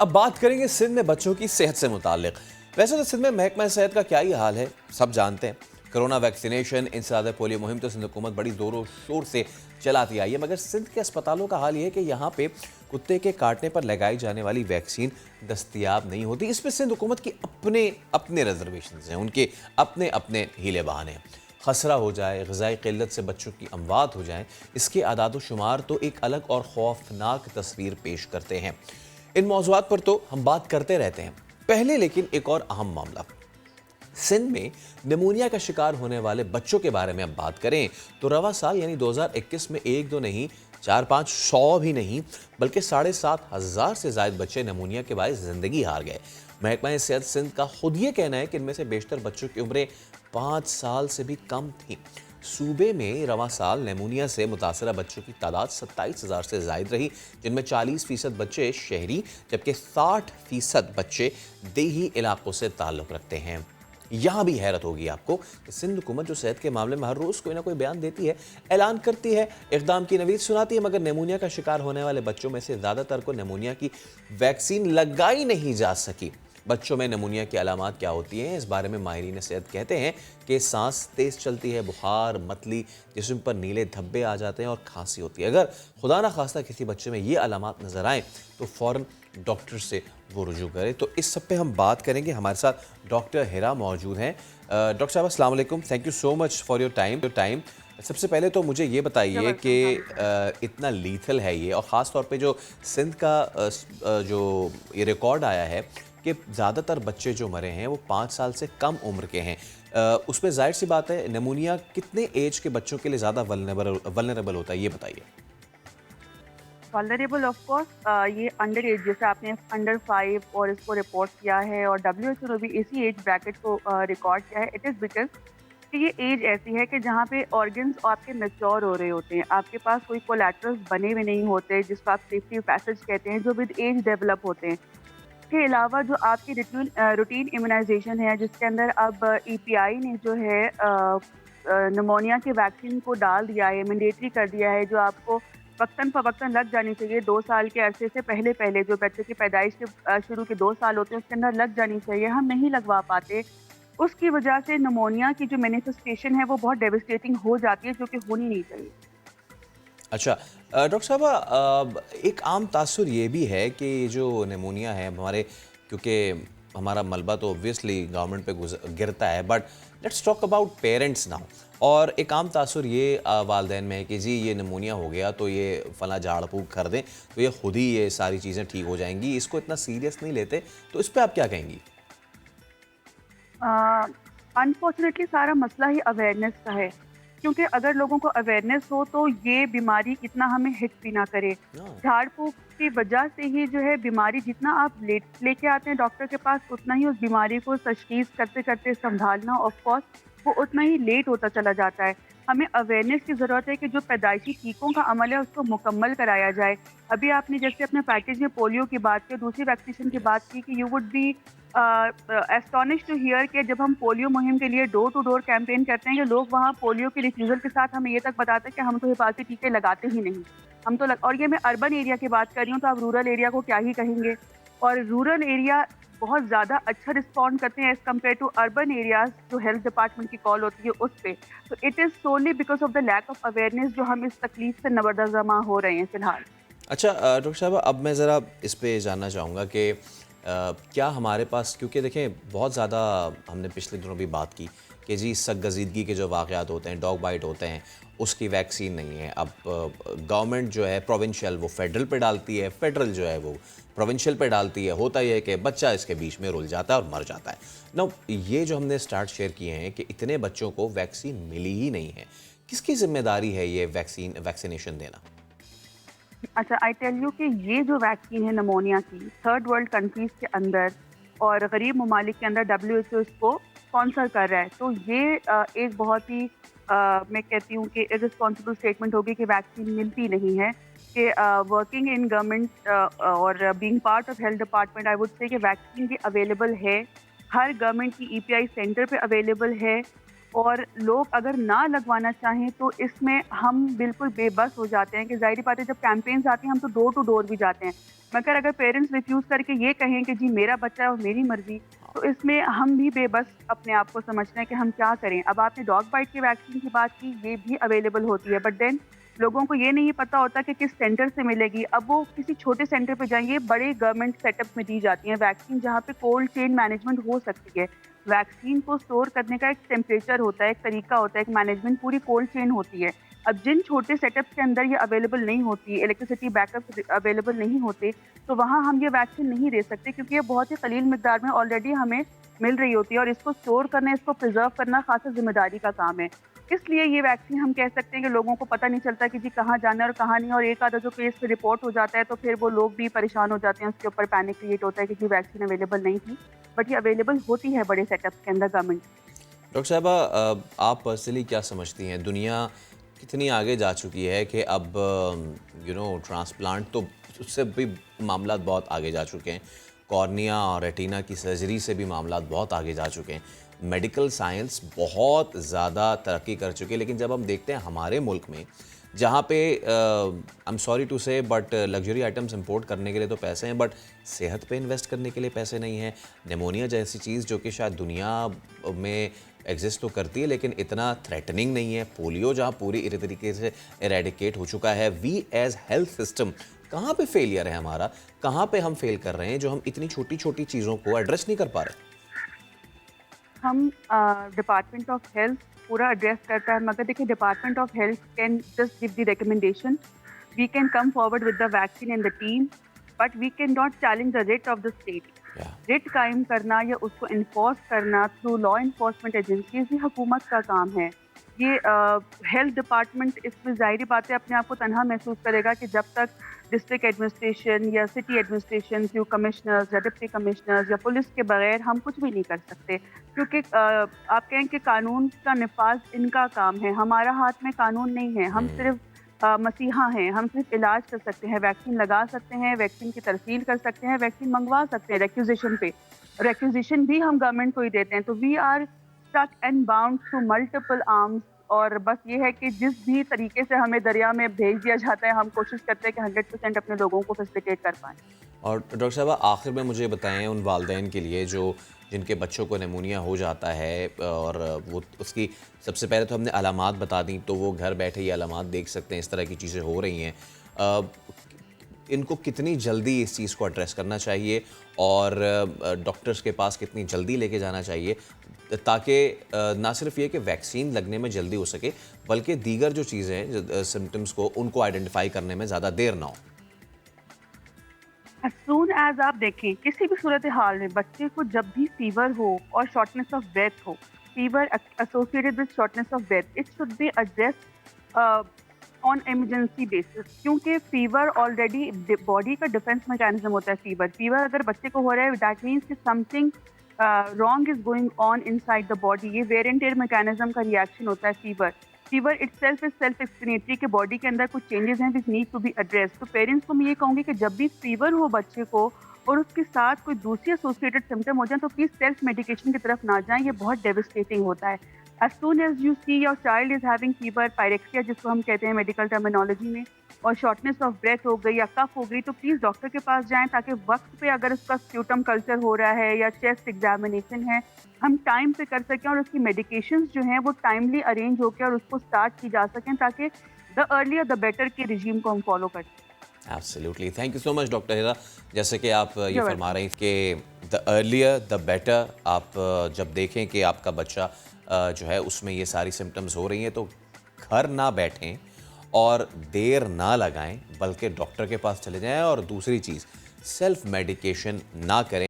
अब बात करेंगे सिंध में बच्चों की सेहत से मुतालिक। वैसे तो सिंध में महकमा सेहत का क्या ही हाल है, सब जानते हैं। कोरोना वैक्सीनेशन, इंसदाद पोलियो मुहिम तो सिंध हुकूमत बड़ी जोरों शोर से चलाती आई है, मगर सिंध के अस्पतालों का हाल ये है कि यहाँ पे कुत्ते के काटने पर लगाई जाने वाली वैक्सीन दस्तयाब नहीं होती। इस पर सिंध हुकूमत की अपने अपने रिजर्वेशन हैं, उनके अपने अपने हीले बहाने हैं। खसरा हो जाए, ग़िज़ाई क़िल्लत से बच्चों की अमवात हो जाए, इसके आदाद व शुमार तो एक अलग और खौफनाक तस्वीर पेश करते हैं। इन मौज़ूआत पर तो हम बात करते रहते हैं। पहले लेकिन एक और अहम मामला, सिंध में निमोनिया का शिकार होने वाले बच्चों के बारे में अब बात करें तो रवा साल यानी 2021 में एक दो नहीं, 400-500 भी नहीं, बल्कि 7,500 से ज्यादा बच्चे निमोनिया के बायस जिंदगी हार गए। महकमा सेहत सिंध का खुद ये कहना है कि इनमें से बेशतर बच्चों की उम्रें 5 साल से भी कम थी। सूबे में रवा साल निमोनिया से मुतासरा बच्चों की तादाद 27,000 से जायद रही, जिनमें 40% बच्चे शहरी जबकि 60% बच्चे देही इलाकों से ताल्लुक़ रखते हैं। यहाँ भी हैरत होगी आपको कि सिंध हुकूमत जो सेहत के मामले में हर रोज़ कोई ना कोई बयान देती है, ऐलान करती है, इक़दाम की नवीद सुनाती है, मगर निमोनिया का शिकार होने वाले बच्चों में से ज़्यादातर को निमोनिया की वैक्सीन लगाई नहीं जा सकी। बच्चों में निमोनिया की अलामात क्या होती हैं, इस बारे में माहिरीन सेहत कहते हैं कि सांस तेज़ चलती है, बुखार, मतली, जिस्म पर नीले धब्बे आ जाते हैं और खांसी होती है। अगर खुदा न खास्ता किसी बच्चे में ये अलामात नज़र आएँ तो फ़ौरन डॉक्टर से वो रुजू करें। तो इस सब पे हम बात करेंगे। हमारे साथ डॉक्टर हिरा मौजूद हैं। डॉक्टर साहब अस्सलाम वालेकुम, thank you so much for your time. सबसे पहले तो मुझे ये बताइए कि इतना लीथल है ये, और ख़ास तौर पे जो सिंध का जो ये रिकॉर्ड आया है कि ज़्यादातर बच्चे जो मरे हैं वो 5 साल से कम उम्र के हैं, उसमें ज़ाहिर सी बात है निमोनिया कितने एज के बच्चों के लिए ज़्यादा वल्नरेबल होता है, ये बताइए। वल्नरेबल ऑफ कोर्स ये अंडर एज, जैसे आपने अंडर 5 और इसको रिपोर्ट किया है और डब्ल्यूएचओ ने भी इसी एज ब्रैकेट को रिकॉर्ड किया है। इट इज़ बिकॉज कि ये एज ऐसी है कि जहाँ पे ऑर्गन्स आपके मैच्योर हो रहे होते हैं, आपके पास कोई कोलैटरल्स बने हुए नहीं होते जिसको आप सेफ्टी पैसेज कहते हैं, जो विद एज डेवलप होते हैं। इसके अलावा जो आपकी रूटीन इम्यूनाइजेशन है, जिसके अंदर अब ईपीआई ने जो है निमोनिया के वैक्सीन को डाल दिया है, मैंडेटरी कर दिया है, जो आपको वक्तन फ़वक्तन लग जानी चाहिए। 2 साल के अरसे से पहले पहले जो बच्चे की पैदाइश के शुरू के 2 साल होते हैं उसके अंदर लग जानी चाहिए, हम नहीं लगवा पाते। उसकी वजह से निमोनिया की जो मैनिफेस्टेशन है वो बहुत डेवास्टेटिंग हो जाती है, जो कि होनी नहीं चाहिए। अच्छा, डॉक्टर साहब, एक आम तासुर ये भी है कि ये जो निमोनिया है हमारे, क्योंकि हमारा मलबा तो ऑब्वियसली गवर्नमेंट पे गिरता है, but let's talk about parents now. और एक आम तासुर ये वालदैन में है कि जी ये निमोनिया हो गया तो ये फला झाड़ फूक कर दें तो ये खुद ही ये सारी चीज़ें ठीक हो जाएंगी, इसको इतना सीरियस नहीं लेते। तो इस पर आप क्या कहेंगी? अनफॉर्चुनेटली सारा मसला ही अवेयरनेस का है, क्योंकि अगर लोगों को अवेयरनेस हो तो ये बीमारी इतना हमें हिट भी ना करे। हाँ। झाड़ फूक की वजह से ही जो है बीमारी, जितना आप लेके आते हैं डॉक्टर के पास, उतना ही उस बीमारी को तशखीस करते करते संभालना ऑफ कोर्स वो उतना ही लेट होता चला जाता है। हमें अवेयरनेस की ज़रूरत है कि जो पैदाइशी टीकों का अमल है उसको मुकम्मल कराया जाए। अभी आपने जैसे अपने पैकेज में पोलियो की बात की, दूसरी वैक्सीनेशन की बात की कि you would be astonish to hear कि जब हम पोलियो मुहिम के लिए डोर टू डोर कैंपेन करते हैं कि लोग वहाँ पोलियो के रिफ्यूज़ल के साथ हमें ये तक बताते हैं कि हम तो हिफाजती टीके लगाते ही नहीं। हम तो और ये मैं अर्बन एरिया की बात कर रही हूँ, तो आप रूरल एरिया को क्या ही कहेंगे। और रूरल एरिया बहुत ज़्यादा अच्छा रिस्पॉन्ड करते हैं as compare to urban areas, जो हेल्थ डिपार्टमेंट की कॉल होती है उस पे। तो it is solely because of the lack of awareness जो हम इस तकलीफ से नबरदज़मा हो रहे हैं फ़िलहाल। अच्छा, डॉक्टर साहब, अब मैं ज़रा इस पे जानना चाहूँगा कि क्या हमारे पास, क्योंकि देखें बहुत ज़्यादा हमने पिछले दिनों भी बात की कि जी सख्त-गज़ीदगी के जो वाक़यात होते हैं, डॉग बाइट होते हैं, उसकी वैक्सीन नहीं है। अब गवर्नमेंट जो है प्रोविंशियल वो फेडरल पे डालती है, फेडरल जो है वो प्रोविंशियल पे डालती है। होता यह है कि बच्चा इसके बीच में रुल जाता है और मर जाता है। नाउ ये जो हमने स्टार्ट शेयर किए हैं कि इतने बच्चों को वैक्सीन मिली ही नहीं है, किसकी ज़िम्मेदारी है ये वैक्सीनेशन देना? अच्छा, आई टेल यू कि ये जो वैक्सीन है निमोनिया की, थर्ड वर्ल्ड कंट्रीज़ के अंदर और गरीब ममालिक के अंदर डब्ल्यूएचओ इसको स्पॉन्सर कर रहा है। तो ये एक बहुत ही मैं कहती हूँ कि इर्रेस्पॉन्सिबल स्टेटमेंट होगी कि वैक्सीन मिलती नहीं है। कि वर्किंग इन गवर्नमेंट और being part of health department, I would say कि वैक्सीन भी अवेलेबल है। हर गवर्नमेंट की ईपीआई सेंटर पे अवेलेबल है। और लोग अगर ना लगवाना चाहें तो इसमें हम बिल्कुल बेबस हो जाते हैं कि ज़ाहिर-सी बात है जब कैंपेन्स आती हैं हम तो डोर टू डोर भी जाते हैं। मगर अगर पेरेंट्स रिफ्यूज़ करके ये कहें कि जी मेरा बच्चा है और मेरी मर्ज़ी, तो इसमें हम भी बेबस अपने आप को समझते हैं कि हम क्या करें? अब आपने डॉग बाइट की वैक्सीन की बात की, ये भी अवेलेबल होती है बट देन लोगों को ये नहीं पता होता कि किस सेंटर से मिलेगी। अब वो किसी छोटे सेंटर पे जाएँगे, बड़े गवर्नमेंट सेटअप में दी जाती हैं वैक्सीन जहाँ पे कोल्ड चेन मैनेजमेंट हो सकती है। वैक्सीन को स्टोर करने का एक टेम्परेचर होता है, एक तरीका होता है, एक मैनेजमेंट पूरी कोल्ड चेन होती है। अब जिन छोटे सेटअप्स के अंदर ये अवेलेबल नहीं होती, इलेक्ट्रिसिटी बैकअप अवेलेबल नहीं होते, तो वहाँ हम ये वैक्सीन नहीं दे सकते क्योंकि ये बहुत ही कलील मिकदार में ऑलरेडी हमें मिल रही होती है और इसको स्टोर करना, इसको प्रिज़र्व करना ख़ासा ज़िम्मेदारी का काम है। इसलिए ये वैक्सीन हम कह सकते हैं कि लोगों को पता नहीं चलता कि जी कहाँ जाना है और कहाँ नहीं और एक आधा जो केस रिपोर्ट हो जाता है तो फिर वो लोग भी परेशान हो जाते हैं, उसके ऊपर पैनिक क्रिएट होता है कि जी वैक्सीन अवेलेबल नहीं थी। बट ये अवेलेबल होती है बड़े सेटअप्स के अंदर गवर्नमेंट। डॉक्टर साहबा, आप पर्सनली क्या समझती हैं, दुनिया कितनी आगे जा चुकी है कि अब ट्रांसप्लांट तो उससे भी मामला बहुत आगे जा चुके हैं, कॉर्निया और रेटिना की सर्जरी से भी मामला बहुत आगे जा चुके हैं, मेडिकल साइंस बहुत ज़्यादा तरक्की कर चुकी है। लेकिन जब हम देखते हैं हमारे मुल्क में, जहाँ पे आई एम सॉरी टू से बट लग्जरी आइटम्स इंपोर्ट करने के लिए तो पैसे हैं, बट सेहत पे इन्वेस्ट करने के लिए पैसे नहीं हैं। निमोनिया जैसी चीज़ जो कि शायद दुनिया में एग्जिस्ट तो करती है लेकिन इतना थ्रेटनिंग नहीं है, पोलियो जहाँ पूरी इस तरीके से इरेडिकेट हो चुका है, वी एज हेल्थ सिस्टम कहाँ पे फेलियर है हमारा, कहाँ पे हम फेल कर रहे हैं जो हम इतनी छोटी छोटी चीज़ों को एड्रेस नहीं कर पा रहे। हम डिपार्टमेंट ऑफ हेल्थ पूरा एड्रेस करता है मगर देखिए department of health can just give the recommendation, we can come forward with the vaccine in the team, but we can not challenge the rate of the state. या rate कायम करना या उसको इन्फोर्स करना थ्रू लॉ इन्फोर्समेंट एजेंसीज ये हुकूमत का काम है। ये हेल्थ डिपार्टमेंट इसमें ज़ाहिर बात है अपने आप को तनहा महसूस करेगा कि जब तक डिस्ट्रिक्ट एडमिनिस्ट्रेशन या सिटी एडमिनिस्ट्रेशन थ्रू कमिश्नर्स या डिप्टी कमिश्नर्स या पुलिस के बगैर हम कुछ भी नहीं कर सकते क्योंकि आप कहें कि कानून का नफाज इनका काम है, हमारा हाथ में कानून नहीं है, हम सिर्फ मसीहा हैं, हम सिर्फ इलाज कर सकते हैं, वैक्सीन लगा सकते हैं, वैक्सीन की तरसील कर सकते हैं, वैक्सीन मंगवा सकते हैं रिक्विजिशन पे। रिक्विजिशन भी हम गवर्नमेंट को ही देते हैं, तो we are stuck and bound through multiple arms और बस ये है कि जिस भी तरीके से हमें दरिया में भेज दिया जाता है, हम कोशिश करते हैं कि 100% अपने लोगों को फैसिलिटेट कर पाएँ। और डॉक्टर साहब आखिर में मुझे बताएं उन वालदैन के लिए जो जिनके बच्चों को निमोनिया हो जाता है और वो उसकी सबसे पहले तो हमने अलामात बता दी, तो वो घर बैठे ये अलामात देख सकते हैं, इस तरह की चीज़ें हो रही हैं। अ, इनको कितनी जल्दी इस चीज़ को एड्रेस करना चाहिए और डॉक्टर्स के पास कितनी जल्दी लेके जाना चाहिए ताकि ना सिर्फ ये कि वैक्सीन लगने में जल्दी हो सके बल्कि दीगर जो चीज़ें हैं सिम्टम्स को उनको आइडेंटिफाई करने में ज़्यादा देर ना हो। एज़ सून एज़ आप देखें, किसी भी सूरत हाल में बच्चे को जब भी फ़ीवर हो और शॉर्टनेस ऑफ ब्रेथ हो, fever associated with shortness of breath, it should be addressed on emergency basis क्योंकि फ़ीवर ऑलरेडी बॉडी का डिफेंस मैकेनिज़्म होता है फ़ीवर। फ़ीवर अगर बच्चे को हो रहा है दैट मीन्स कि something wrong is going on inside the body, ये वेयर एंड टेयर मैकेनिज़्म का रिएक्शन होता है fever. Fever itself is self explanatory कि बॉडी के अंदर कुछ चेंजेस हैं which need to be address. तो पेरेंट्स को मैं ये कहूँगी कि जब भी फीवर हो बच्चे को और उसके साथ कोई दूसरी एसोसिएटेड सिम्टम हो जाए तो प्लीज सेल्फ मेडिकेशन की तरफ ना जाएं, ये बहुत डेविस्टेटिंग होता है। As soon as you see your child is having fever, pyrexia जिसको हम कहते हैं मेडिकल टर्मिनोलॉजी में, और शॉर्टनेस ऑफ ब्रेथ हो गई या कफ हो गई, तो प्लीज़ डॉक्टर के पास जाएं ताकि वक्त पे अगर उसका स्प्यूटम कल्चर हो रहा है या चेस्ट एग्जामिनेशन है हम टाइम पे कर सकें और उसकी मेडिकेशंस जो हैं वो टाइमली अरेंज होकर और उसको स्टार्ट की जा सकें ताकि द अर्लियर द बेटर के रिजीम को हम फॉलो कर सकें। Absolutely, thank you so much doctor Hira. जैसे कि आप ये You're फरमा रहे हैं कि द अर्लियर द बेटर, आप जब देखें कि आपका बच्चा जो है उसमें ये सारी सिम्टम्स हो रही हैं तो घर ना बैठें और देर ना लगाएं बल्कि डॉक्टर के पास चले जाएं, और दूसरी चीज़ सेल्फ मेडिकेशन ना करें।